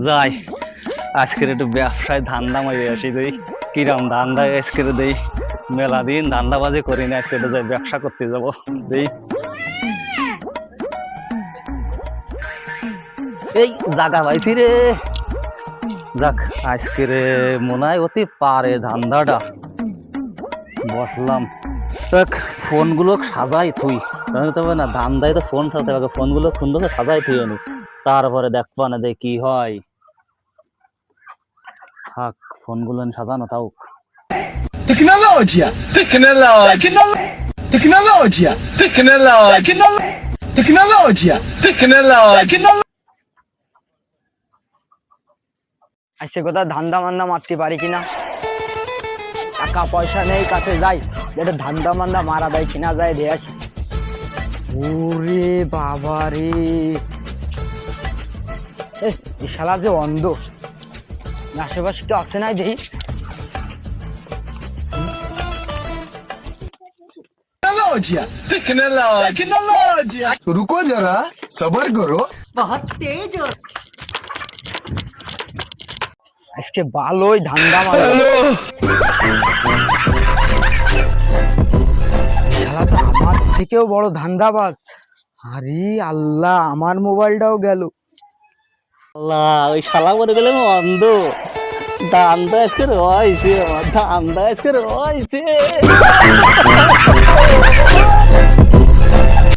যাই আজকের একটু ব্যবসায় ধান্দা মারি আসি দেই কিরম ধান্দা আজকের দেই মেলা দিন ধান্দাবাজি করি না আজকে যাই ব্যবসা করতে যাব দেই এই জায়গা পাইছি রে যাক আজকের মনে হয় অতি পারে ধান্দাটা বসলাম দেখ ফোনগুলো সাজাই তুই তবে না ধান্দায় তো ফোন সাজাতে হবে ফোনগুলো সুন্দর সাজাই তুই আনি তারপরে দেখবা না দেখ কি হয় থাক ফোনগুলো সাজানো তাও Tecnologia! Tecnologia! Tecnologia! Tecnologia! Tecnologia! আজকে কোথাও ধান্দা মান্দা মারতে পারি কিনা টাকা পয়সা নেই কাছে যাই যেটা ধান্দা মান্দা মারা দেয় কিনা যায় রে আসি ওরে বাবা রে এই শালা যে অন্ধ আশেপাশে কেউ আসে নাই দেখি Tecnologia! Tecnologia! रुको जरा सबर करो আজকে ভালোই ধান্দা মারা শালা তো আমার থেকেও বড় ধান্দাবাজ আরে আল্লাহ আমার মোবাইলটাও গেল আল্লাহ ওই শালা করে গেলেন অন্ধ ধান্দা আজকে রয়েছে ধান্দা আজকে রয়েছে